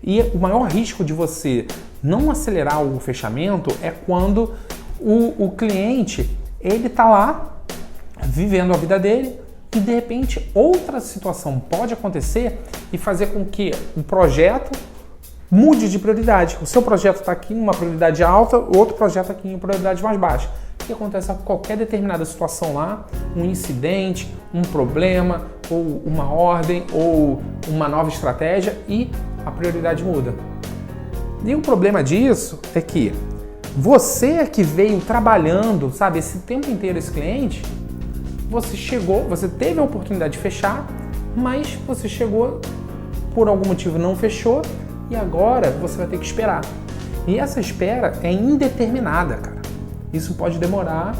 E o maior risco de você não acelerar o fechamento é quando o cliente ele está lá vivendo a vida dele e de repente outra situação pode acontecer e fazer com que o projeto mude de prioridade. O seu projeto está aqui em uma prioridade alta, o outro projeto aqui em prioridade mais baixa. O que acontece a qualquer determinada situação lá, um incidente, um problema, ou uma ordem, ou uma nova estratégia e a prioridade muda. E o problema disso é que você que veio trabalhando, sabe, esse tempo inteiro esse cliente, você chegou, você teve a oportunidade de fechar, mas você chegou, por algum motivo não fechou e agora você vai ter que esperar. E essa espera é indeterminada, cara. Isso pode demorar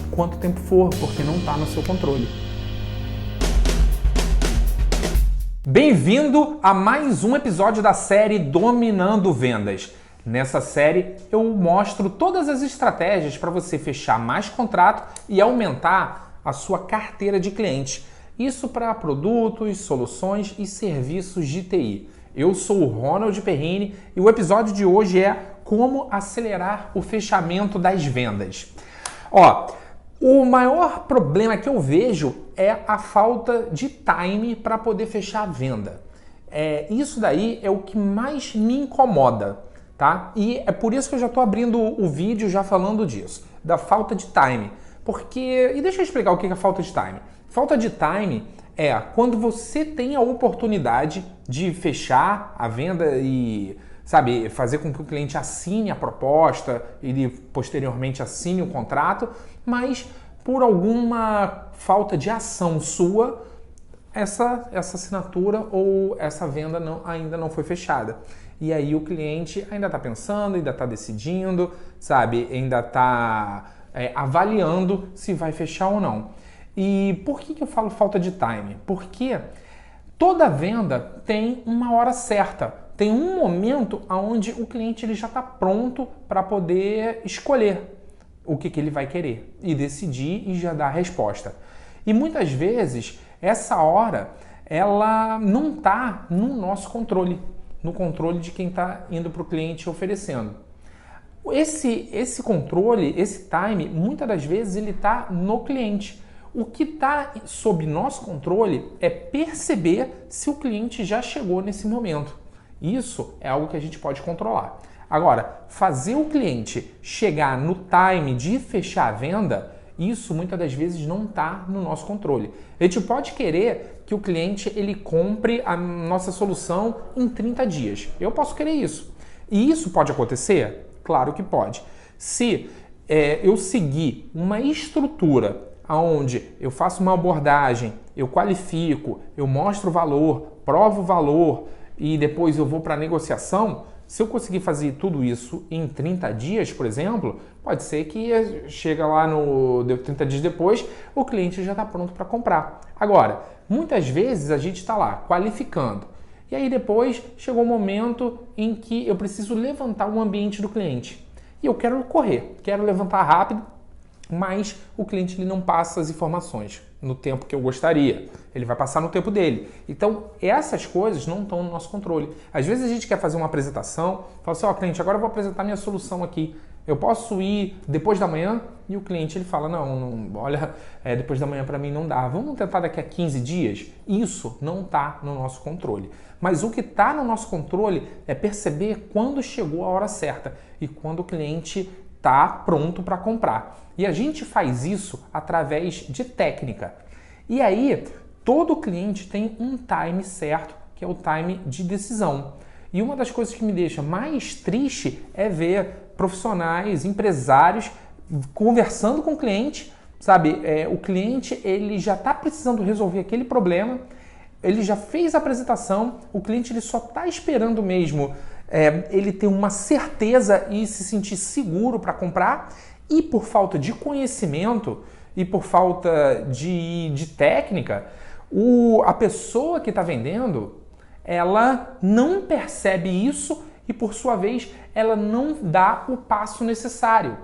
quanto tempo for, porque não está no seu controle. Bem-vindo a mais um episódio da série Dominando Vendas. Nessa série eu mostro todas as estratégias para você fechar mais contrato e aumentar a sua carteira de clientes. Isso para produtos, soluções e serviços de TI. Eu sou o Ronald Perrini e o episódio de hoje é como acelerar o fechamento das vendas. O maior problema que eu vejo é a falta de time para poder fechar a venda. Isso daí é o que mais me incomoda, tá? E é por isso que eu já estou abrindo o vídeo já falando disso, da falta de time. E deixa eu explicar o que é falta de time. Falta de time é quando você tem a oportunidade de fechar a venda e, sabe, fazer com que o cliente assine a proposta, ele posteriormente assine o contrato, mas por alguma falta de ação sua, essa assinatura ou essa venda ainda não foi fechada. E aí o cliente ainda está pensando, ainda está decidindo, sabe, ainda está avaliando se vai fechar ou não. E por que eu falo falta de time? Porque toda venda tem uma hora certa. Tem um momento onde o cliente ele já está pronto para poder escolher o que ele vai querer e decidir e já dar a resposta. E muitas vezes essa hora ela não está no nosso controle, no controle de quem está indo para o cliente oferecendo. Esse controle, esse time, muitas das vezes ele está no cliente. O que está sob nosso controle é perceber se o cliente já chegou nesse momento. Isso é algo que a gente pode controlar. Agora, fazer o cliente chegar no time de fechar a venda, isso muitas das vezes não está no nosso controle. A gente pode querer que o cliente ele compre a nossa solução em 30 dias. Eu posso querer isso. E isso pode acontecer? Claro que pode. Se eu seguir uma estrutura onde eu faço uma abordagem, eu qualifico, eu mostro o valor, provo o valor e depois eu vou para a negociação, se eu conseguir fazer tudo isso em 30 dias, por exemplo, pode ser que chega lá 30 dias depois, o cliente já está pronto para comprar. Agora, muitas vezes a gente está lá qualificando e aí depois chegou o momento em que eu preciso levantar o ambiente do cliente e eu quero correr, quero levantar rápido, mas o cliente ele não passa as informações no tempo que eu gostaria. Ele vai passar no tempo dele. Então, essas coisas não estão no nosso controle. Às vezes a gente quer fazer uma apresentação, fala assim, cliente, agora eu vou apresentar minha solução aqui. Eu posso ir depois da manhã? E o cliente ele fala, não olha, depois da manhã para mim não dá. Vamos tentar daqui a 15 dias? Isso não está no nosso controle. Mas o que está no nosso controle é perceber quando chegou a hora certa e quando o cliente está pronto para comprar. E a gente faz isso através de técnica. E aí, todo cliente tem um time certo, que é o time de decisão. E uma das coisas que me deixa mais triste é ver profissionais, empresários conversando com o cliente, sabe? O cliente ele já está precisando resolver aquele problema, ele já fez a apresentação, o cliente ele só está esperando mesmo ele ter uma certeza e se sentir seguro para comprar, e por falta de conhecimento e por falta de técnica, a pessoa que está vendendo, ela não percebe isso e por sua vez ela não dá o passo necessário,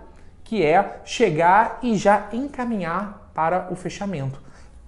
que é chegar e já encaminhar para o fechamento.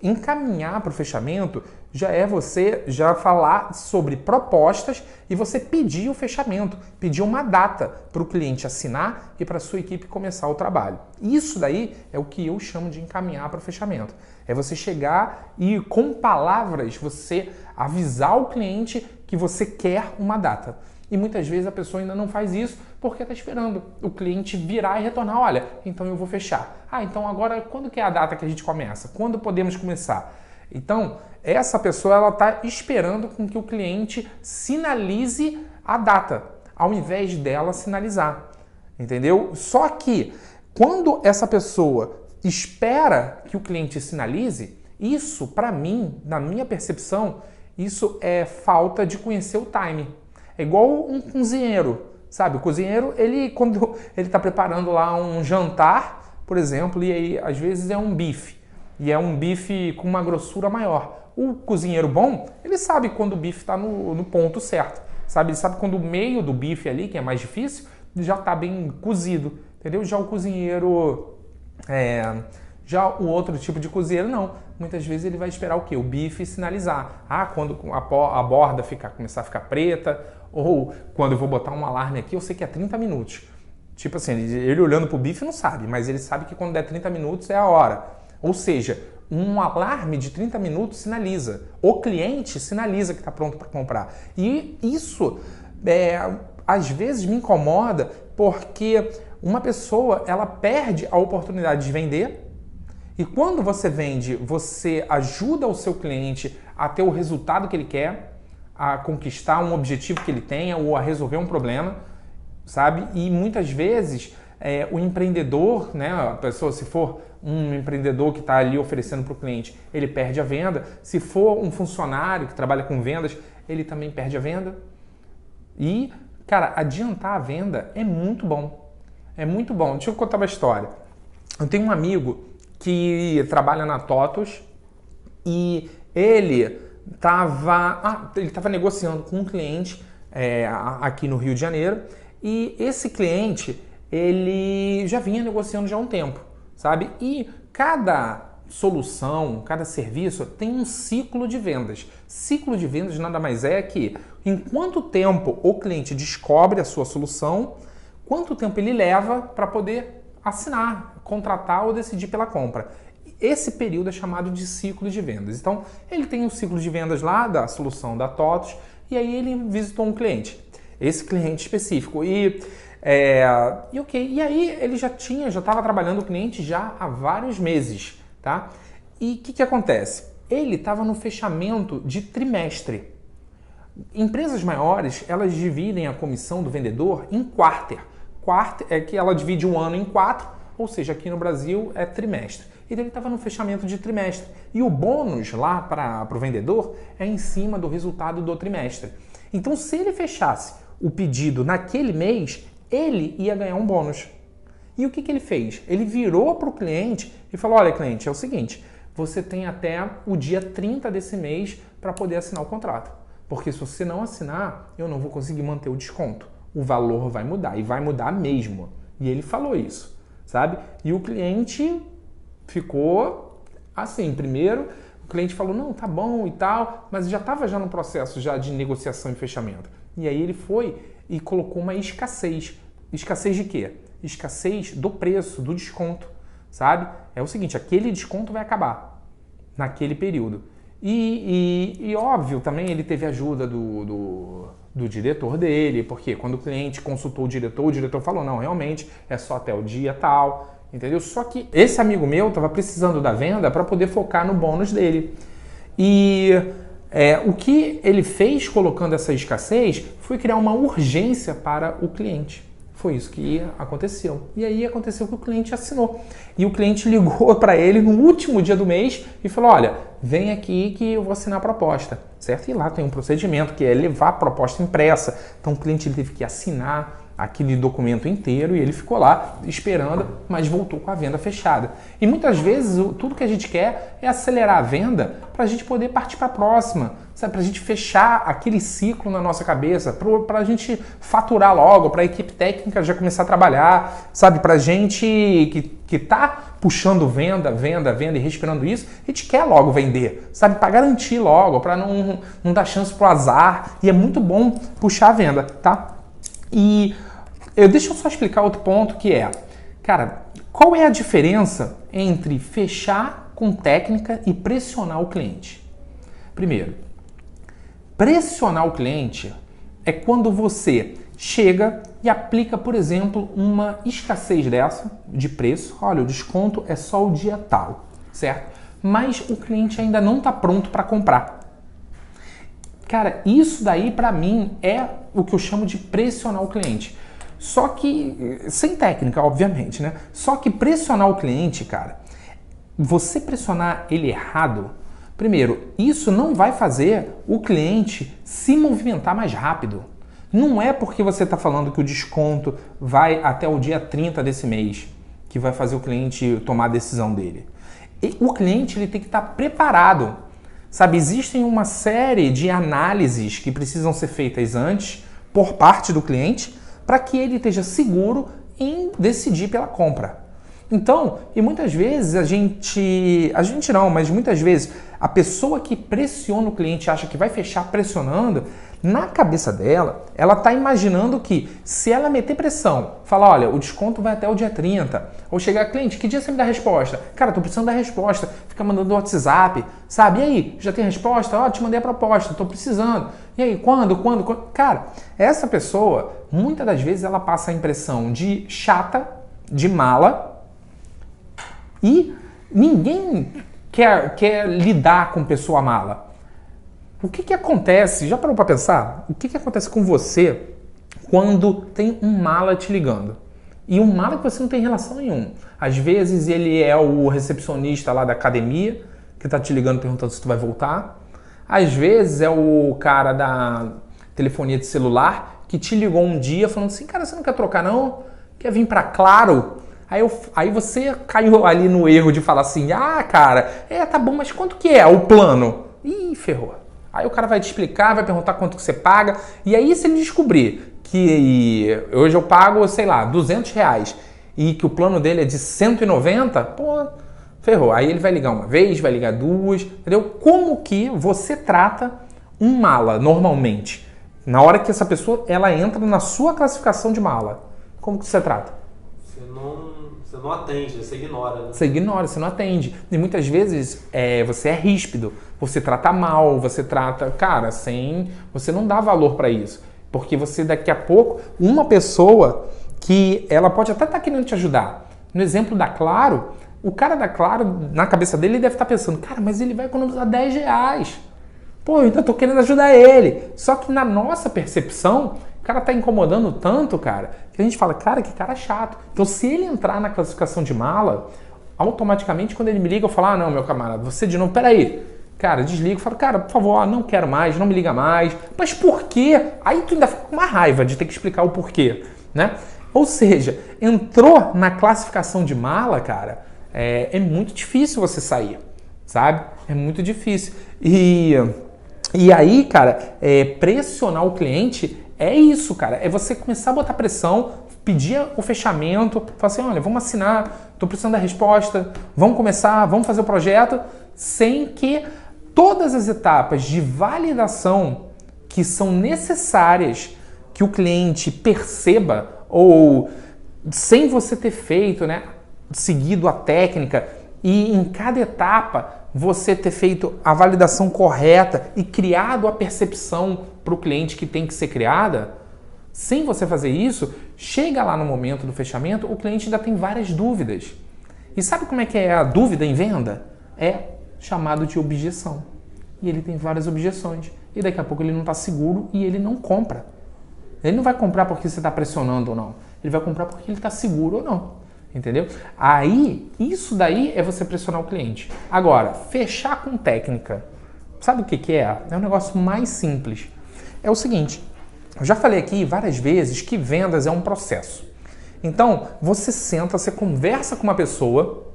Encaminhar para o fechamento já é você já falar sobre propostas e você pedir o fechamento, pedir uma data para o cliente assinar e para a sua equipe começar o trabalho. Isso daí é o que eu chamo de encaminhar para o fechamento. É você chegar e com palavras você avisar o cliente que você quer uma data. E muitas vezes a pessoa ainda não faz isso porque está esperando o cliente virar e retornar. Olha, então eu vou fechar. Ah, então agora quando que é a data que a gente começa? Quando podemos começar? Então, essa pessoa ela está esperando com que o cliente sinalize a data, ao invés dela sinalizar. Entendeu? Só que quando essa pessoa espera que o cliente sinalize, isso, para mim, na minha percepção, isso é falta de conhecer o time. É igual um cozinheiro, sabe? O cozinheiro, quando ele está preparando lá um jantar, por exemplo, e aí às vezes é um bife, e é um bife com uma grossura maior. O cozinheiro bom, ele sabe quando o bife está no ponto certo, sabe? Ele sabe quando o meio do bife ali, que é mais difícil, já está bem cozido, entendeu? Já o cozinheiro... Já o outro tipo de cozinheiro, não. Muitas vezes ele vai esperar o quê? O bife sinalizar. Ah, quando a borda começar a ficar preta, ou quando eu vou botar um alarme aqui, eu sei que é 30 minutos. Tipo assim, ele olhando pro bife não sabe, mas ele sabe que quando der 30 minutos é a hora. Ou seja, um alarme de 30 minutos sinaliza. O cliente sinaliza que está pronto para comprar. E isso, às vezes, me incomoda porque uma pessoa ela perde a oportunidade de vender. E quando você vende, você ajuda o seu cliente a ter o resultado que ele quer, a conquistar um objetivo que ele tenha ou a resolver um problema, sabe? E muitas vezes o empreendedor, né, a pessoa, se for um empreendedor que está ali oferecendo para o cliente, ele perde a venda. Se for um funcionário que trabalha com vendas, ele também perde a venda. E, cara, adiantar a venda é muito bom. É muito bom. Deixa eu contar uma história. Eu tenho um amigo que trabalha na TOTUS e ele estava negociando com um cliente aqui no Rio de Janeiro, e esse cliente ele já vinha negociando já há um tempo, sabe? E cada solução, cada serviço tem um ciclo de vendas. Ciclo de vendas nada mais é que em quanto tempo o cliente descobre a sua solução, quanto tempo ele leva para poder assinar, contratar ou decidir pela compra. Esse período é chamado de ciclo de vendas. Então, ele tem um ciclo de vendas lá da solução da TOTUS e aí ele visitou um cliente, esse cliente específico. E aí ele já estava trabalhando o cliente já há vários meses, tá? E o que acontece? Ele estava no fechamento de trimestre. Empresas maiores, elas dividem a comissão do vendedor em quarter. Quarter é que ela divide um ano em 4, ou seja, aqui no Brasil é trimestre. Então ele estava no fechamento de trimestre. E o bônus lá para o vendedor é em cima do resultado do trimestre. Então, se ele fechasse o pedido naquele mês, ele ia ganhar um bônus. E o que ele fez? Ele virou para o cliente e falou: olha, cliente, é o seguinte, você tem até o dia 30 desse mês para poder assinar o contrato. Porque se você não assinar, eu não vou conseguir manter o desconto. O valor vai mudar, e vai mudar mesmo. E ele falou isso, sabe? E o cliente ficou assim. Primeiro, o cliente falou, não, tá bom e tal, mas já estava no processo já de negociação e fechamento. E aí ele foi e colocou uma escassez. Escassez de quê? Escassez do preço, do desconto, sabe? É o seguinte, aquele desconto vai acabar naquele período. E óbvio, também ele teve ajuda do diretor dele, porque quando o cliente consultou o diretor falou, não, realmente é só até o dia tal, entendeu? Só que esse amigo meu estava precisando da venda para poder focar no bônus dele. E o que ele fez colocando essa escassez foi criar uma urgência para o cliente. Foi isso que aconteceu. E aí aconteceu que o cliente assinou. E o cliente ligou para ele no último dia do mês e falou, olha, vem aqui que eu vou assinar a proposta, certo? E lá tem um procedimento que é levar a proposta impressa. Então o cliente teve que assinar, aquele documento inteiro e ele ficou lá esperando, mas voltou com a venda fechada. E muitas vezes tudo que a gente quer é acelerar a venda para a gente poder partir para a próxima, sabe? Para a gente fechar aquele ciclo na nossa cabeça, para a gente faturar logo, para a equipe técnica já começar a trabalhar, sabe? Para a gente que está puxando venda e respirando isso, a gente quer logo vender, sabe? Para garantir logo, para não dar chance para o azar. E é muito bom puxar a venda, tá? E deixa eu só explicar outro ponto que é, cara, qual é a diferença entre fechar com técnica e pressionar o cliente? Primeiro, pressionar o cliente é quando você chega e aplica, por exemplo, uma escassez dessa de preço. Olha, o desconto é só o dia tal, certo? Mas o cliente ainda não está pronto para comprar. Cara, isso daí para mim é o que eu chamo de pressionar o cliente. Só que, sem técnica, obviamente, né? Só que pressionar o cliente, cara, você pressionar ele errado, primeiro, isso não vai fazer o cliente se movimentar mais rápido. Não é porque você está falando que o desconto vai até o dia 30 desse mês que vai fazer o cliente tomar a decisão dele. E o cliente ele tem que estar preparado. Sabe, existem uma série de análises que precisam ser feitas antes por parte do cliente para que ele esteja seguro em decidir pela compra. Então, e muitas vezes mas muitas vezes a pessoa que pressiona o cliente acha que vai fechar pressionando, na cabeça dela, ela está imaginando que se ela meter pressão, falar, olha, o desconto vai até o dia 30, ou chegar, cliente, que dia você me dá a resposta? Cara, tô precisando da resposta, fica mandando WhatsApp, sabe? E aí, já tem resposta? Ó, te mandei a proposta, tô precisando. E aí, quando? Cara, essa pessoa, muitas das vezes, ela passa a impressão de chata, de mala, e ninguém quer lidar com pessoa mala. O que acontece, já parou para pensar? O que acontece com você quando tem um mala te ligando? E um mala que você não tem relação nenhuma. Às vezes ele é o recepcionista lá da academia, que tá te ligando perguntando se tu vai voltar. Às vezes é o cara da telefonia de celular que te ligou um dia falando assim, cara, você não quer trocar não? Quer vir para Claro? Aí você caiu ali no erro de falar assim, ah, cara, tá bom, mas quanto que é o plano? Ih, ferrou. Aí o cara vai te explicar, vai perguntar quanto que você paga. E aí se ele descobrir que hoje eu pago, sei lá, R$200 e que o plano dele é de 190, pô, ferrou. Aí ele vai ligar uma vez, vai ligar duas, entendeu? Como que você trata um mala normalmente? Na hora que essa pessoa ela entra na sua classificação de mala, como que você trata? Você não atende, você ignora. Né? Você ignora, você não atende. E muitas vezes você é ríspido, você trata mal, você trata, cara, você não dá valor para isso. Porque você daqui a pouco, uma pessoa que ela pode até estar querendo te ajudar. No exemplo da Claro, o cara da Claro, na cabeça dele, ele deve estar pensando, cara, mas ele vai economizar R$10. Pô, eu ainda tô querendo ajudar ele. Só que na nossa percepção, o cara tá incomodando tanto, cara, que a gente fala, cara, que cara chato. Então, se ele entrar na classificação de mala, automaticamente, quando ele me liga, eu falo, ah, não, meu camarada, você de novo, peraí. Cara, desligo, falo, cara, por favor, não quero mais, não me liga mais. Mas por quê? Aí tu ainda fica com uma raiva de ter que explicar o porquê, né? Ou seja, entrou na classificação de mala, cara, é muito difícil você sair, sabe? É muito difícil. E aí, cara, pressionar o cliente é isso, cara. É você começar a botar pressão, pedir o fechamento, falar assim, olha, vamos assinar, tô precisando da resposta, vamos começar, vamos fazer o projeto, sem que todas as etapas de validação que são necessárias que o cliente perceba, ou sem você ter feito, né, seguido a técnica, e em cada etapa você ter feito a validação correta e criado a percepção para o cliente que tem que ser criada, sem você fazer isso, chega lá no momento do fechamento, o cliente ainda tem várias dúvidas. E sabe como é que é a dúvida em venda? É chamado de objeção. E ele tem várias objeções. E daqui a pouco ele não está seguro e ele não compra. Ele não vai comprar porque você está pressionando ou não. Ele vai comprar porque ele está seguro ou não. Entendeu? Aí, isso daí é você pressionar o cliente. Agora, fechar com técnica. Sabe o que é? É um negócio mais simples. É o seguinte, Eu já falei aqui várias vezes que vendas é um processo. Então, você senta, você conversa com uma pessoa,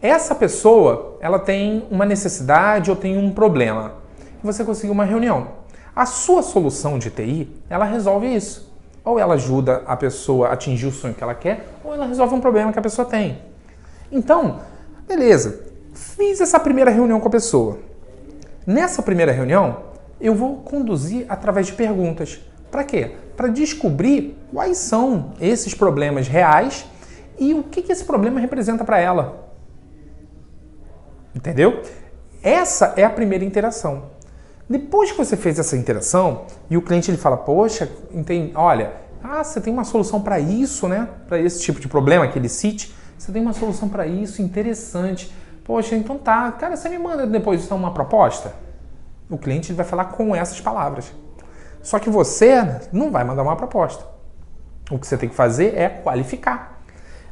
essa pessoa, ela tem uma necessidade ou tem um problema, e você conseguiu uma reunião. A sua solução de TI, ela resolve isso. Ou ela ajuda a pessoa a atingir o sonho que ela quer, ou ela resolve um problema que a pessoa tem. Então, beleza, fiz essa primeira reunião com a pessoa. Nessa primeira reunião, eu vou conduzir através de perguntas. Para quê? Para descobrir quais são esses problemas reais e o que esse problema representa para ela. Entendeu? Essa é a primeira interação. Depois que você fez essa interação e o cliente ele fala, poxa, olha, você tem uma solução para isso, né? Para esse tipo de problema que ele cite, você tem uma solução para isso, interessante. Poxa, então tá, cara, você me manda depois então uma proposta? O cliente ele vai falar com essas palavras. Só que você não vai mandar uma proposta. O que você tem que fazer é qualificar.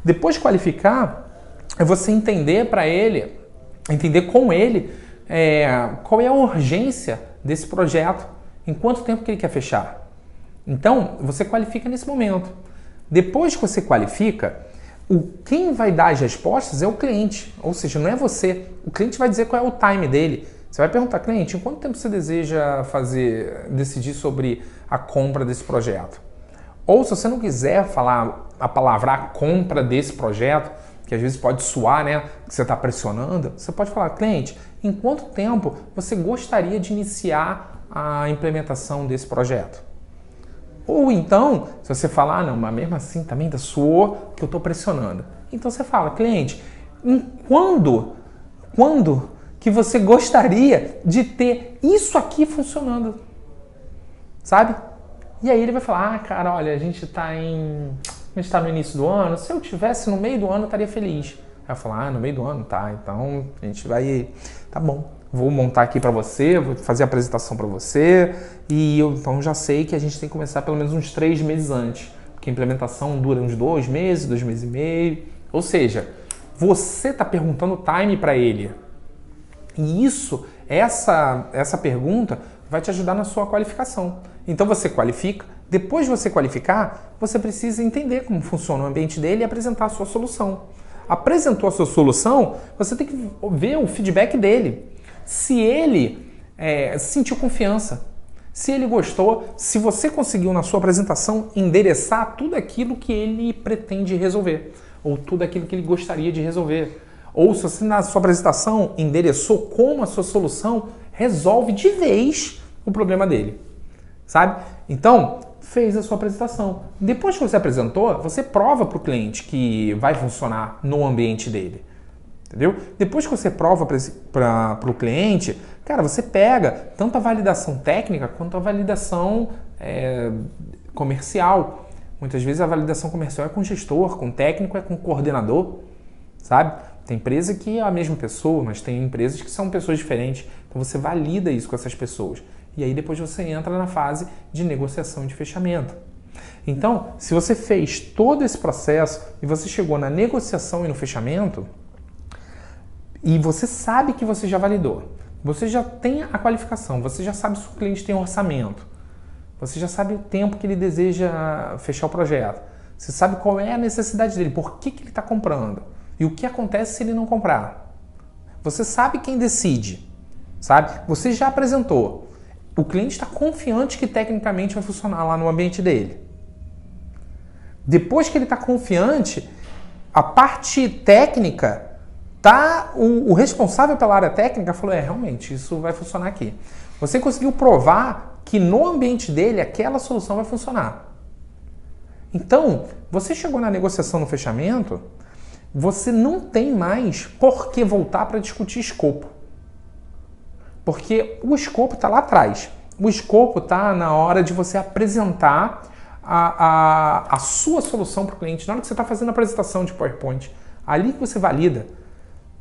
Depois de qualificar, é você entender para ele, entender com ele qual é a urgência desse projeto, em quanto tempo que ele quer fechar. Então, você qualifica nesse momento. Depois que você qualifica, quem vai dar as respostas é o cliente, ou seja, não é você. O cliente vai dizer qual é o time dele. Você vai perguntar, cliente, em quanto tempo você deseja decidir sobre a compra desse projeto? Ou se você não quiser falar a palavra compra desse projeto, que às vezes pode soar, né, que você está pressionando, você pode falar, cliente, em quanto tempo você gostaria de iniciar a implementação desse projeto? Ou então, se você falar, não, mas mesmo assim também ainda soou que eu estou pressionando. Então você fala, cliente, quando que você gostaria de ter isso aqui funcionando? Sabe? E aí ele vai falar, cara, olha, a gente está no início do ano, se eu tivesse no meio do ano eu estaria feliz. Aí eu falo, no meio do ano, tá, então a gente vai, tá bom, vou montar aqui para você, vou fazer a apresentação para você e eu então já sei que a gente tem que começar pelo menos uns 3 meses antes, porque a implementação dura uns 2 meses, 2 meses e meio, ou seja, você está perguntando o time para ele. E essa pergunta vai te ajudar na sua qualificação. Então você qualifica, depois de você qualificar, você precisa entender como funciona o ambiente dele e apresentar a sua solução. Apresentou a sua solução, você tem que ver o feedback dele. Se ele sentiu confiança, se ele gostou, se você conseguiu na sua apresentação endereçar tudo aquilo que ele pretende resolver, ou tudo aquilo que ele gostaria de resolver. Ou se você na sua apresentação endereçou como a sua solução resolve de vez o problema dele, sabe? Então, fez a sua apresentação. Depois que você apresentou, você prova para o cliente que vai funcionar no ambiente dele, entendeu? Depois que você prova para o cliente, cara, você pega tanto a validação técnica quanto a validação comercial. Muitas vezes a validação comercial é com gestor, com técnico, é com coordenador, sabe? Tem empresa que é a mesma pessoa, mas tem empresas que são pessoas diferentes. Então você valida isso com essas pessoas. E aí depois você entra na fase de negociação e de fechamento. Então, se você fez todo esse processo e você chegou na negociação e no fechamento, e você sabe que você já validou, você já tem a qualificação, você já sabe se o cliente tem orçamento, você já sabe o tempo que ele deseja fechar o projeto, você sabe qual é a necessidade dele, por que ele está comprando. E o que acontece se ele não comprar? Você sabe quem decide, sabe? Você já apresentou. O cliente está confiante que tecnicamente vai funcionar lá no ambiente dele. Depois que ele está confiante, a parte técnica, o responsável pela área técnica falou, realmente, isso vai funcionar aqui. Você conseguiu provar que no ambiente dele aquela solução vai funcionar. Então, você chegou na negociação, no fechamento, você não tem mais por que voltar para discutir escopo. Porque o escopo está lá atrás. O escopo está na hora de você apresentar a sua solução para o cliente. Na hora que você está fazendo a apresentação de PowerPoint, ali que você valida.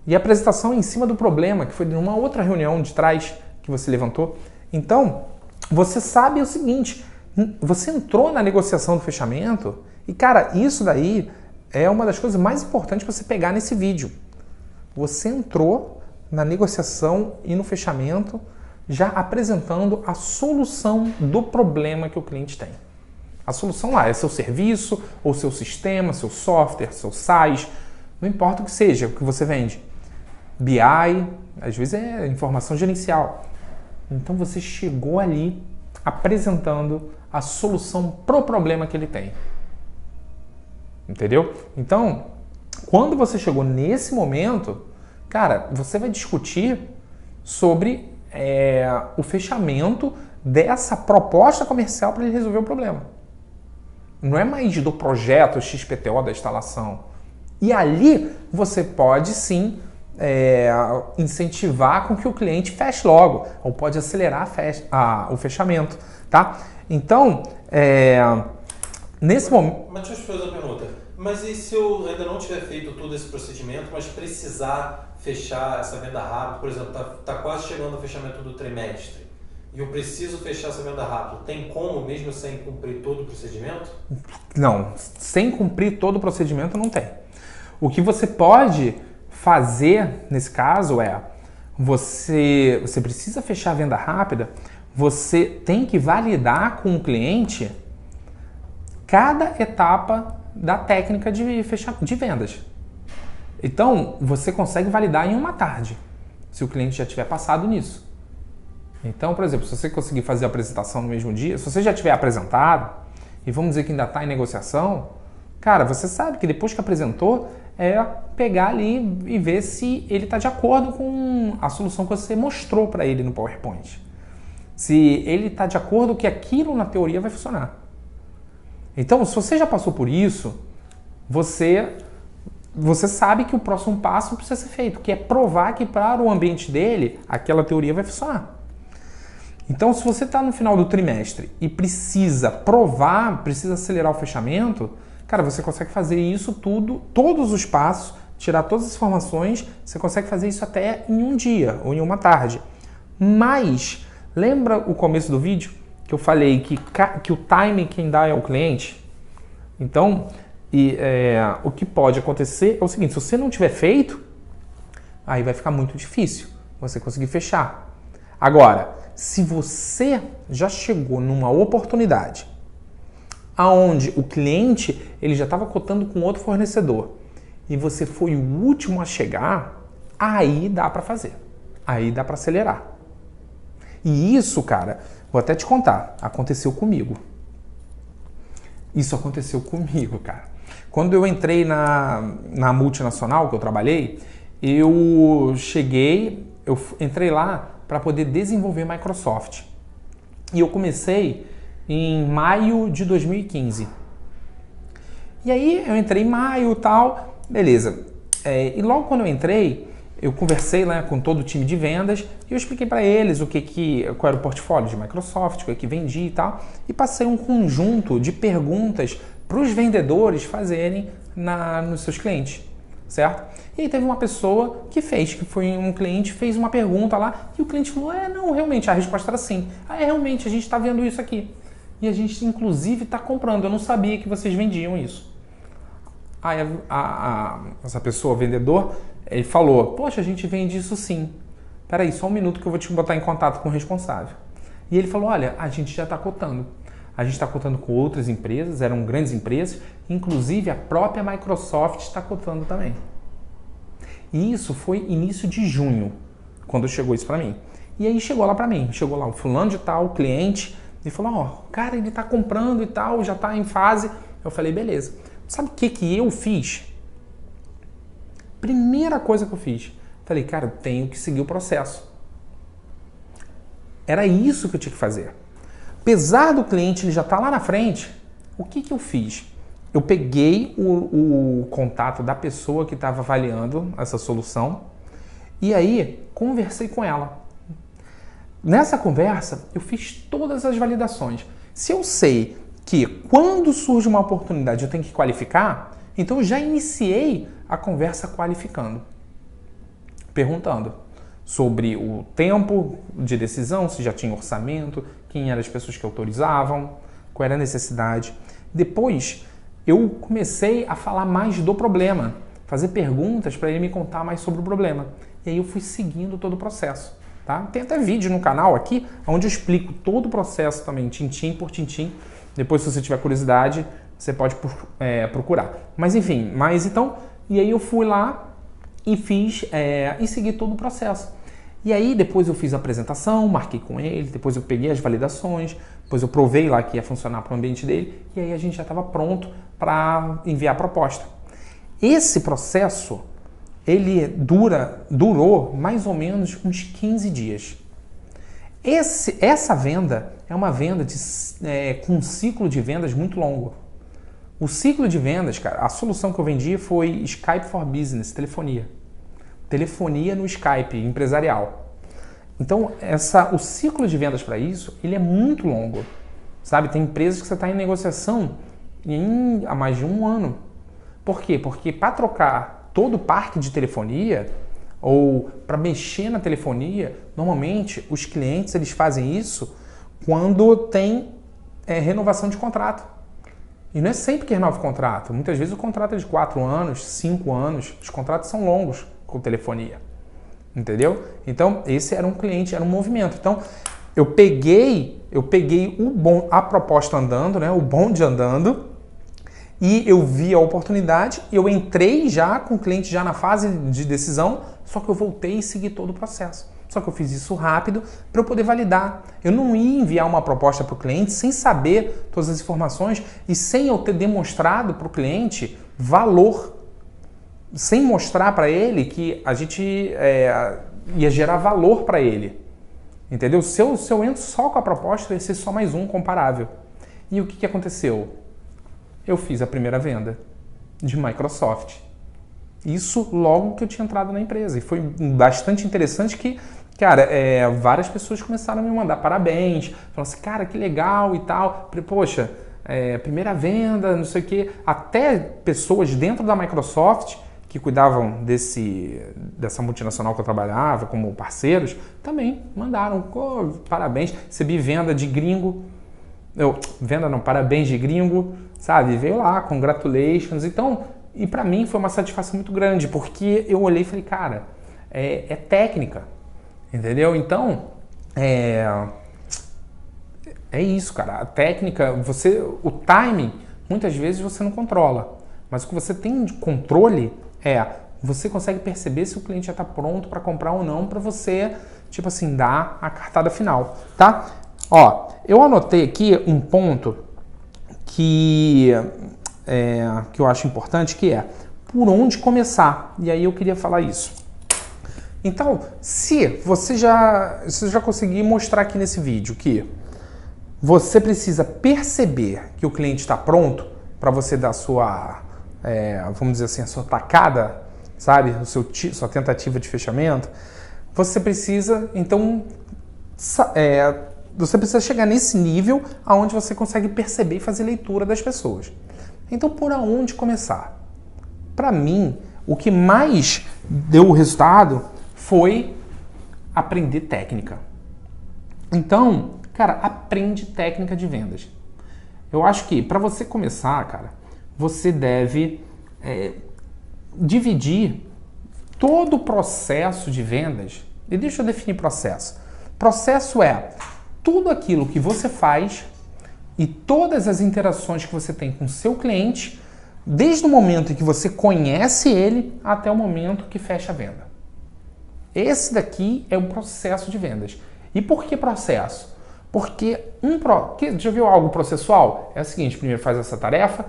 E a apresentação é em cima do problema, que foi numa outra reunião de trás que você levantou. Então, você sabe o seguinte, você entrou na negociação do fechamento e, cara, isso daí é uma das coisas mais importantes para você pegar nesse vídeo. Você entrou na negociação e no fechamento já apresentando a solução do problema que o cliente tem. A solução lá é seu serviço, ou seu sistema, seu software, seu SaaS, não importa o que seja, o que você vende. BI, às vezes é informação gerencial. Então você chegou ali apresentando a solução pro problema que ele tem. Entendeu? Então, quando você chegou nesse momento, cara, você vai discutir sobre o fechamento dessa proposta comercial para ele resolver o problema. Não é mais do projeto XPTO da instalação. E ali você pode sim incentivar com que o cliente feche logo, ou pode acelerar o fechamento, tá? Então, nesse momento... Mas deixa eu te fazer uma pergunta. Mas e se eu ainda não tiver feito todo esse procedimento, mas precisar fechar essa venda rápido, por exemplo, tá quase chegando o fechamento do trimestre, e eu preciso fechar essa venda rápido, tem como mesmo sem cumprir todo o procedimento? Não, sem cumprir todo o procedimento não tem. O que você pode fazer nesse caso você precisa fechar a venda rápida, você tem que validar com o cliente cada etapa da técnica de vendas. Então, você consegue validar em uma tarde, se o cliente já tiver passado nisso. Então, por exemplo, se você conseguir fazer a apresentação no mesmo dia, se você já tiver apresentado, e vamos dizer que ainda está em negociação, cara, você sabe que depois que apresentou, é pegar ali e ver se ele está de acordo com a solução que você mostrou para ele no PowerPoint. Se ele está de acordo que aquilo na teoria vai funcionar. Então, se você já passou por isso, você sabe que o próximo passo precisa ser feito, que é provar que para o ambiente dele, aquela teoria vai funcionar. Então, se você está no final do trimestre e precisa provar, precisa acelerar o fechamento, cara, você consegue fazer isso tudo, todos os passos, tirar todas as informações, você consegue fazer isso até em um dia ou em uma tarde. Mas, lembra o começo do vídeo que eu falei que o time quem dá é o cliente? Então, o que pode acontecer é o seguinte, se você não tiver feito, aí vai ficar muito difícil você conseguir fechar. Agora, se você já chegou numa oportunidade aonde o cliente ele já estava cotando com outro fornecedor e você foi o último a chegar, aí dá para fazer, aí dá para acelerar. E isso, cara, vou até te contar, aconteceu comigo. Isso aconteceu comigo, cara. Quando eu entrei na multinacional que eu trabalhei, eu entrei lá para poder desenvolver Microsoft. E eu comecei em maio de 2015. E aí eu entrei em maio e tal, beleza. E logo quando eu entrei, eu conversei lá com todo o time de vendas e eu expliquei para eles qual era o portfólio de Microsoft, o que vendia e tal, e passei um conjunto de perguntas para os vendedores fazerem nos seus clientes, certo? E aí teve uma pessoa que foi um cliente, fez uma pergunta lá e o cliente falou, não, realmente, a resposta era sim. Realmente, a gente está vendo isso aqui. E a gente, inclusive, está comprando. Eu não sabia que vocês vendiam isso. Aí essa pessoa, vendedor, ele falou, poxa, a gente vende isso sim. Peraí, só um minuto que eu vou te botar em contato com o responsável. E ele falou, olha, a gente já está cotando. A gente está cotando com outras empresas, eram grandes empresas, inclusive a própria Microsoft está cotando também. E isso foi início de junho, quando chegou isso para mim. E aí chegou lá para mim, chegou lá o fulano de tal, o cliente, e falou, cara, ele está comprando e tal, já está em fase. Eu falei, beleza. Sabe o que eu fiz? Primeira coisa que eu fiz, falei, cara, eu tenho que seguir o processo. Era isso que eu tinha que fazer. Apesar do cliente ele já estar lá na frente, o que eu fiz? Eu peguei o contato da pessoa que estava avaliando essa solução e aí conversei com ela. Nessa conversa, eu fiz todas as validações. Se eu sei que quando surge uma oportunidade eu tenho que qualificar, então eu já iniciei a conversa qualificando, perguntando sobre o tempo de decisão, se já tinha orçamento, quem eram as pessoas que autorizavam, qual era a necessidade. Depois, eu comecei a falar mais do problema, fazer perguntas para ele me contar mais sobre o problema. E aí eu fui seguindo todo o processo. tá? Tem até vídeo no canal aqui, onde eu explico todo o processo também, tintim por tintim. Depois, se você tiver curiosidade, você pode procurar. Mas enfim, então, e aí eu fui lá e fiz, e segui todo o processo. E aí depois eu fiz a apresentação, marquei com ele, depois eu peguei as validações, depois eu provei lá que ia funcionar para o ambiente dele, e aí a gente já estava pronto para enviar a proposta. Esse processo, ele durou mais ou menos uns 15 dias. Essa venda é uma venda com um ciclo de vendas muito longo. O ciclo de vendas, cara, a solução que eu vendi foi Skype for Business, telefonia. Telefonia no Skype, empresarial. Então, o ciclo de vendas para isso, ele é muito longo. Sabe? Tem empresas que você está em negociação há mais de um ano. Por quê? Porque para trocar todo o parque de telefonia ou para mexer na telefonia, normalmente os clientes eles fazem isso quando tem renovação de contrato. E não é sempre que renova o contrato. Muitas vezes o contrato é de 4 anos, 5 anos. Os contratos são longos com telefonia. Entendeu? Então, esse era um cliente, era um movimento. Então, eu peguei a proposta andando, né? O bonde andando, e eu vi a oportunidade, eu entrei já com o cliente já na fase de decisão, só que eu voltei e segui todo o processo. Só que eu fiz isso rápido para eu poder validar. Eu não ia enviar uma proposta para o cliente sem saber todas as informações e sem eu ter demonstrado para o cliente valor, sem mostrar para ele que a gente ia gerar valor para ele. Entendeu? Se eu entro só com a proposta, ia ser só mais um comparável. E o que aconteceu? Eu fiz a primeira venda de Microsoft. Isso logo que eu tinha entrado na empresa. E foi bastante interessante que, cara, várias pessoas começaram a me mandar parabéns. Falaram assim, cara, que legal e tal. Poxa, primeira venda, não sei o quê. Até pessoas dentro da Microsoft que cuidavam dessa multinacional que eu trabalhava como parceiros, também mandaram, parabéns. Recebi venda de gringo. Parabéns de gringo, sabe? Veio lá, congratulations. Então, e para mim foi uma satisfação muito grande, porque eu olhei e falei, cara, é técnica, entendeu? Então, é isso, cara. A técnica, o timing, muitas vezes você não controla, mas o que você tem de controle você consegue perceber se o cliente já está pronto para comprar ou não, para você, tipo assim, dar a cartada final, tá? Ó, eu anotei aqui um ponto que eu acho importante, que é por onde começar. E aí eu queria falar isso. Então, se você já conseguir mostrar aqui nesse vídeo que você precisa perceber que o cliente está pronto para você dar a sua, vamos dizer assim, a sua tacada, sabe? Sua tentativa de fechamento, você precisa, então, você precisa chegar nesse nível onde você consegue perceber e fazer leitura das pessoas. Então, por onde começar? Para mim, o que mais deu o resultado foi aprender técnica. Então, cara, aprende técnica de vendas. Eu acho que para você começar, cara, você deve dividir todo o processo de vendas. E deixa eu definir processo. Processo é tudo aquilo que você faz e todas as interações que você tem com o seu cliente, desde o momento em que você conhece ele até o momento que fecha a venda. Esse daqui é o processo de vendas. E por que processo? Porque já viu algo processual? É o seguinte, primeiro faz essa tarefa,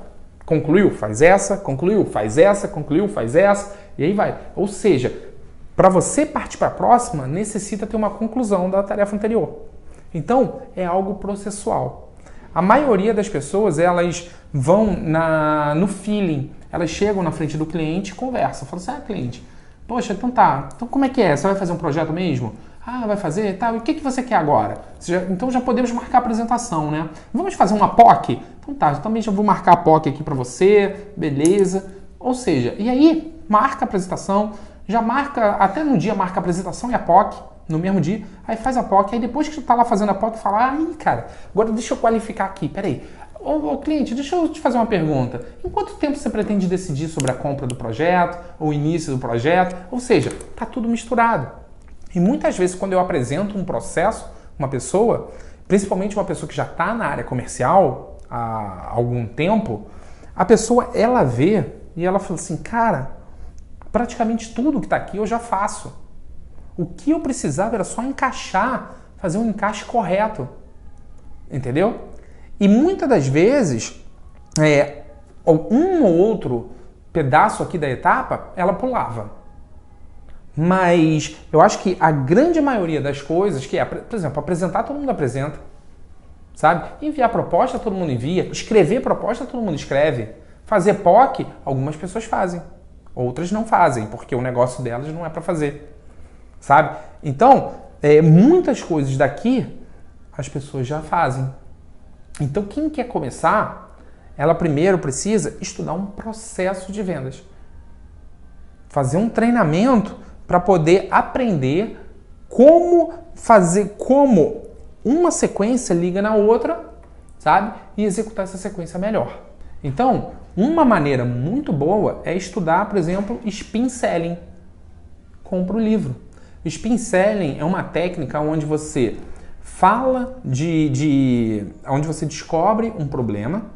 concluiu, faz essa, concluiu, faz essa, concluiu, faz essa, e aí vai. Ou seja, para você partir para a próxima, necessita ter uma conclusão da tarefa anterior. Então, é algo processual. A maioria das pessoas, elas vão no feeling. Elas chegam na frente do cliente e conversam. Falam assim, cliente, poxa, então tá. Então como é que é? Você vai fazer um projeto mesmo? Ah, vai fazer? Tá. E o que você quer agora? Então já podemos marcar a apresentação, né? Vamos fazer uma POC? Então tá, eu também já vou marcar a POC aqui para você. Beleza. Ou seja, e aí, marca a apresentação. Já marca, até no dia marca a apresentação e a POC. No mesmo dia, aí faz a POC, aí depois que você tá lá fazendo a POC, fala, cara, agora deixa eu qualificar aqui, peraí. Ô cliente, deixa eu te fazer uma pergunta. Em quanto tempo você pretende decidir sobre a compra do projeto, ou o início do projeto? Ou seja, tá tudo misturado. E muitas vezes quando eu apresento um processo, uma pessoa, principalmente uma pessoa que já está na área comercial há algum tempo, a pessoa, ela vê e ela fala assim, cara, praticamente tudo que está aqui eu já faço. O que eu precisava era só encaixar, fazer um encaixe correto. Entendeu? E muitas das vezes, um ou outro pedaço aqui da etapa, ela pulava. Mas eu acho que a grande maioria das coisas, que é, por exemplo, apresentar, todo mundo apresenta. Sabe? Enviar proposta, todo mundo envia. Escrever proposta, todo mundo escreve. Fazer POC, algumas pessoas fazem. Outras não fazem, porque o negócio delas não é para fazer. Sabe? Então, muitas coisas daqui as pessoas já fazem. Então, quem quer começar, ela primeiro precisa estudar um processo de vendas. Fazer um treinamento para poder aprender como fazer, como uma sequência liga na outra, sabe? E executar essa sequência melhor. Então, uma maneira muito boa é estudar, por exemplo, Spin Selling. Compra o livro. Spin Selling é uma técnica onde você fala onde você descobre um problema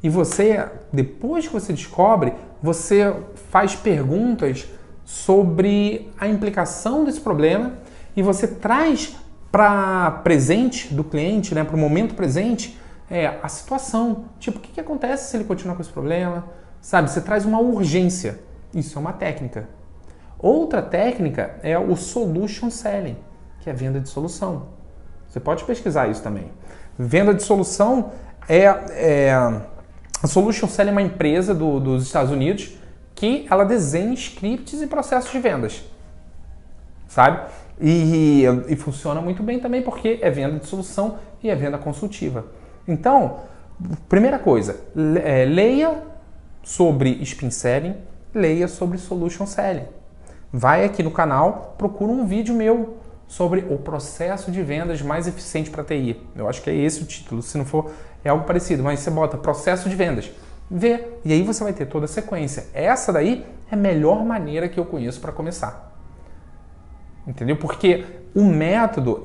e você, depois que você descobre, você faz perguntas sobre a implicação desse problema e você traz para presente do cliente, né, para o momento presente, a situação. Tipo, o que acontece se ele continuar com esse problema? Sabe, você traz uma urgência. Isso é uma técnica. Outra técnica é o Solution Selling, que é venda de solução. Você pode pesquisar isso também. Venda de solução a Solution Selling é uma empresa dos Estados Unidos que ela desenha scripts e processos de vendas. Sabe? E funciona muito bem também porque é venda de solução e é venda consultiva. Então, primeira coisa, leia sobre Spin Selling, leia sobre Solution Selling. Vai aqui no canal, procura um vídeo meu sobre o processo de vendas mais eficiente para TI. Eu acho que é esse o título, se não for, é algo parecido, mas você bota processo de vendas, vê, e aí você vai ter toda a sequência. Essa daí é a melhor maneira que eu conheço para começar. Entendeu? Porque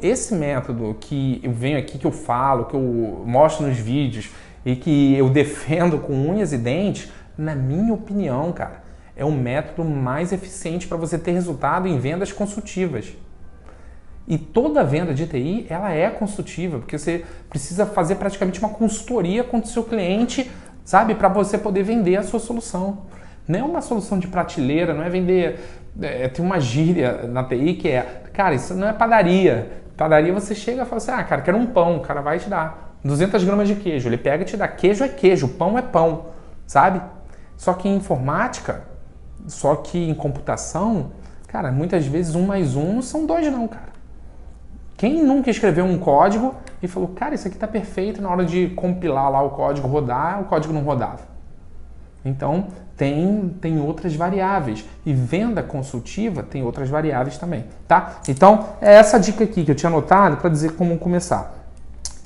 esse método que eu venho aqui, que eu falo, que eu mostro nos vídeos e que eu defendo com unhas e dentes, na minha opinião, cara, é o método mais eficiente para você ter resultado em vendas consultivas. E toda venda de TI, ela é consultiva, porque você precisa fazer praticamente uma consultoria com o seu cliente, sabe? Para você poder vender a sua solução. Não é uma solução de prateleira, não é vender... tem uma gíria na TI que cara, isso não é padaria. Padaria você chega e fala assim, cara, quero um pão, o cara vai te dar 200 gramas de queijo. Ele pega e te dá. Queijo é queijo, pão é pão, sabe? Só que em informática, só que em computação, cara, muitas vezes 1 mais 1 não são 2 não, cara. Quem nunca escreveu um código e falou, cara, isso aqui tá perfeito, na hora de compilar lá o código, rodar, o código não rodava. Então, tem outras variáveis. E venda consultiva tem outras variáveis também, tá? Então, é essa dica aqui que eu tinha anotado para dizer como começar.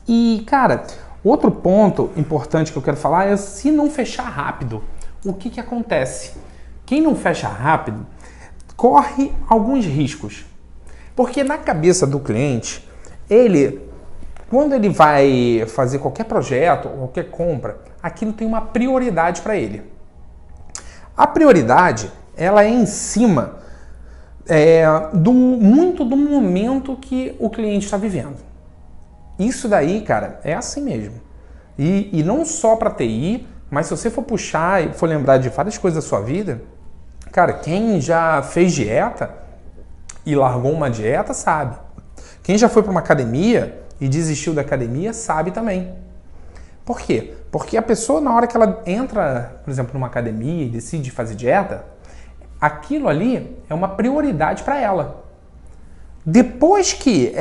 E, cara, outro ponto importante que eu quero falar é se não fechar rápido, o que acontece? Quem não fecha rápido corre alguns riscos. Porque na cabeça do cliente, quando ele vai fazer qualquer projeto, qualquer compra, aquilo tem uma prioridade para ele. A prioridade, ela é em cima muito do momento que o cliente está vivendo. Isso daí, cara, é assim mesmo. E não só para TI, mas se você for puxar e for lembrar de várias coisas da sua vida, cara, quem já fez dieta e largou uma dieta, sabe. Quem já foi para uma academia e desistiu da academia, sabe também. Por quê? Porque a pessoa, na hora que ela entra, por exemplo, numa academia e decide fazer dieta, aquilo ali é uma prioridade para ela. Depois que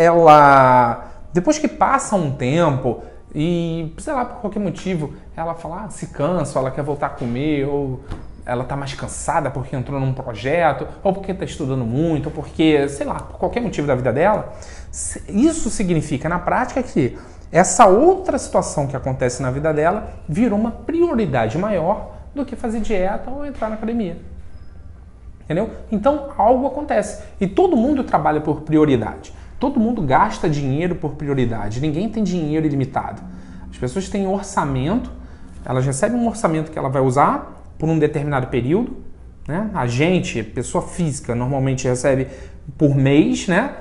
passa um tempo e, sei lá, por qualquer motivo, ela fala, se cansa, ou ela quer voltar a comer, ou ela está mais cansada porque entrou num projeto, ou porque está estudando muito, ou porque, sei lá, por qualquer motivo da vida dela, isso significa, na prática, que essa outra situação que acontece na vida dela virou uma prioridade maior do que fazer dieta ou entrar na academia. entendeu? Então algo acontece. E todo mundo trabalha por prioridade. Todo mundo gasta dinheiro por prioridade. Ninguém tem dinheiro ilimitado. As pessoas têm orçamento, elas recebem um orçamento que ela vai usar por um determinado período, né? A gente, pessoa física, normalmente recebe por mês, né?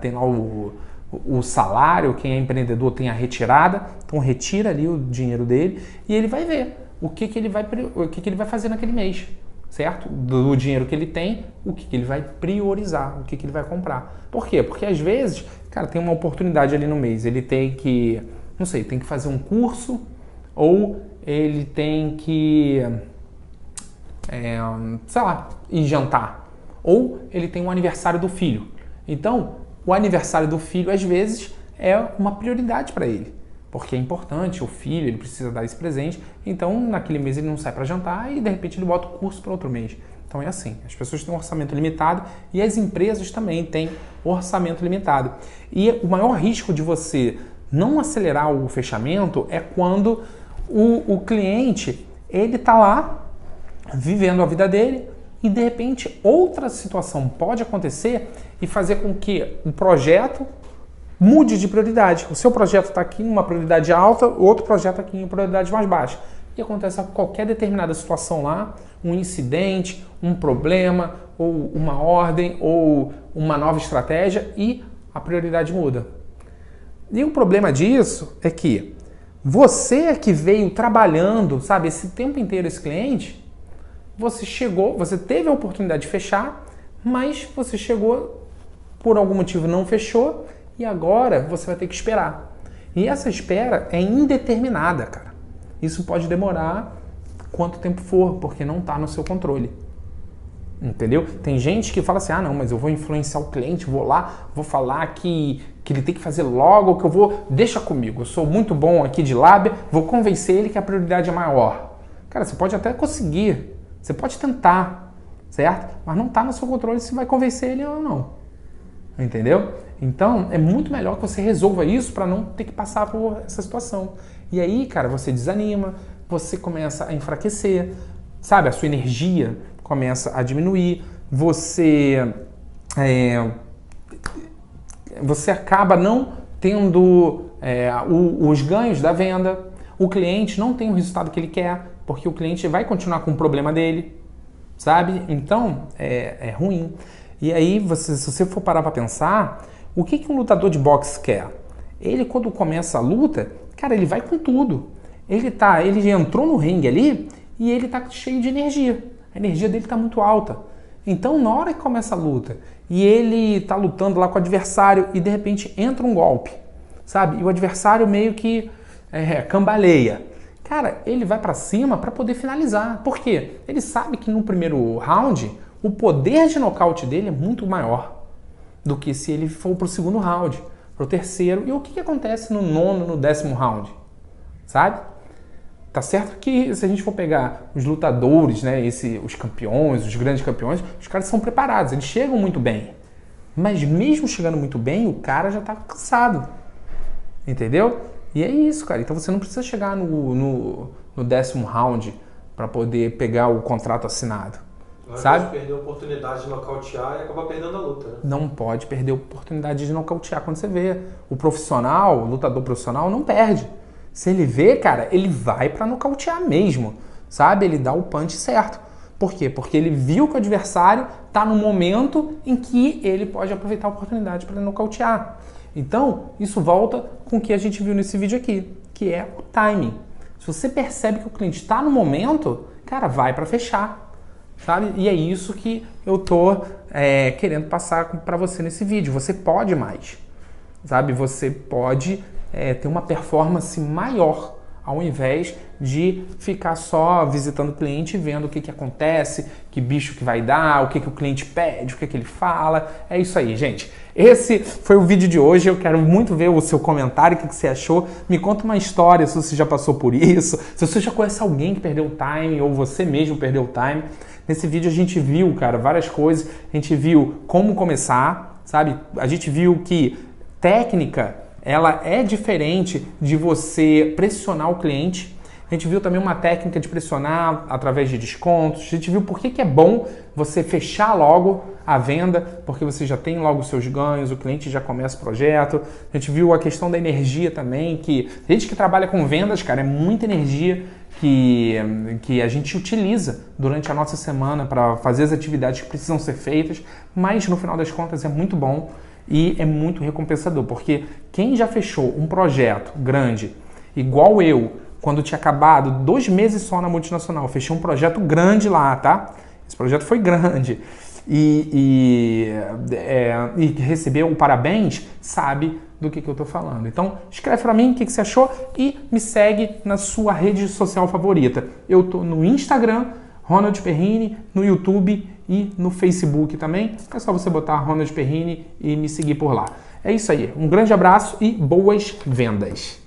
Tem lá o salário, quem é empreendedor tem a retirada, então retira ali o dinheiro dele e ele vai ver o que ele vai fazer naquele mês, certo? Do dinheiro que ele tem, o que ele vai priorizar, o que ele vai comprar. Por quê? Porque às vezes, cara, tem uma oportunidade ali no mês, ele tem que, não sei, tem que fazer um curso ou ele tem que, sei lá, ir jantar. Ou ele tem um aniversário do filho. Então, o aniversário do filho, às vezes, é uma prioridade para ele. Porque é importante, o filho, ele precisa dar esse presente. Então, naquele mês ele não sai para jantar e, de repente, ele bota o curso para outro mês. Então, é assim. As pessoas têm um orçamento limitado e as empresas também têm orçamento limitado. E o maior risco de você não acelerar o fechamento é quando o cliente, ele está lá, vivendo a vida dele, e de repente outra situação pode acontecer e fazer com que o projeto mude de prioridade. O seu projeto está aqui em uma prioridade alta, o outro projeto aqui em prioridade mais baixa. E acontece qualquer determinada situação lá, um incidente, um problema, ou uma ordem, ou uma nova estratégia, e a prioridade muda. E o problema disso é que você que veio trabalhando, sabe, esse tempo inteiro esse cliente, você chegou, você teve a oportunidade de fechar, mas você chegou, por algum motivo não fechou, e agora você vai ter que esperar. E essa espera é indeterminada, cara. Isso pode demorar quanto tempo for, porque não está no seu controle. Entendeu? Tem gente que fala assim, não, mas eu vou influenciar o cliente, vou lá, vou falar que ele tem que fazer logo, que eu vou, deixa comigo, eu sou muito bom aqui de lábia, vou convencer ele que a prioridade é maior. Cara, você pode até conseguir, você pode tentar, certo? Mas não está no seu controle se vai convencer ele ou não. Entendeu? Então, é muito melhor que você resolva isso para não ter que passar por essa situação. E aí, cara, você desanima, você começa a enfraquecer, sabe? A sua energia começa a diminuir, você acaba não tendo os ganhos da venda, o cliente não tem o resultado que ele quer, porque o cliente vai continuar com o problema dele, sabe? Então, é ruim. E aí, se você for parar para pensar, o que um lutador de boxe quer? Ele, quando começa a luta, cara, ele vai com tudo. Ele entrou no ringue ali e ele tá cheio de energia. A energia dele tá muito alta. Então, na hora que começa a luta e ele tá lutando lá com o adversário e de repente entra um golpe, sabe? E o adversário meio que cambaleia. Cara, ele vai para cima para poder finalizar. Por quê? Ele sabe que no primeiro round o poder de nocaute dele é muito maior do que se ele for pro segundo round, pro terceiro. E o que acontece no nono, no 10º round? Sabe? Tá certo que se a gente for pegar os lutadores, né, os campeões, os grandes campeões, os caras são preparados, eles chegam muito bem. Mas mesmo chegando muito bem, o cara já tá cansado. Entendeu? E é isso, cara. Então você não precisa chegar no 10º round para poder pegar o contrato assinado. Sabe? Pode perder a oportunidade de nocautear e acabar perdendo a luta, né? Não pode perder a oportunidade de nocautear. Quando você vê o profissional, o lutador profissional, não perde. Se ele vê, cara, ele vai pra nocautear mesmo, sabe? Ele dá o punch certo. Por quê? Porque ele viu que o adversário tá no momento em que ele pode aproveitar a oportunidade para nocautear. Então, isso volta com o que a gente viu nesse vídeo aqui, que é o timing. Se você percebe que o cliente está no momento, cara, vai para fechar, sabe? E é isso que eu tô querendo passar para você nesse vídeo. Você pode mais, sabe? Você pode ter uma performance maior, ao invés de ficar só visitando o cliente e vendo o que acontece, que bicho que vai dar, o que o cliente pede, o que ele fala. É isso aí, gente. Esse foi o vídeo de hoje. Eu quero muito ver o seu comentário, o que você achou. Me conta uma história, se você já passou por isso, se você já conhece alguém que perdeu o time ou você mesmo perdeu o time. Nesse vídeo a gente viu, cara, várias coisas. A gente viu como começar, sabe? A gente viu que técnica, ela é diferente de você pressionar o cliente. A gente viu também uma técnica de pressionar através de descontos. A gente viu por que é bom você fechar logo a venda, porque você já tem logo os seus ganhos, o cliente já começa o projeto. A gente viu a questão da energia também, que a gente que trabalha com vendas, cara, é muita energia que a gente utiliza durante a nossa semana para fazer as atividades que precisam ser feitas, mas no final das contas é muito bom e é muito recompensador, porque quem já fechou um projeto grande, igual eu, quando tinha acabado 2 meses só na multinacional, fechei um projeto grande lá, tá? Esse projeto foi grande e recebeu o parabéns, sabe do que eu tô falando. Então, escreve para mim o que você achou e me segue na sua rede social favorita. Eu tô no Instagram, Ronald Perrini, no YouTube e no Facebook também. É só você botar Ronald Perrini e me seguir por lá. É isso aí. Um grande abraço e boas vendas!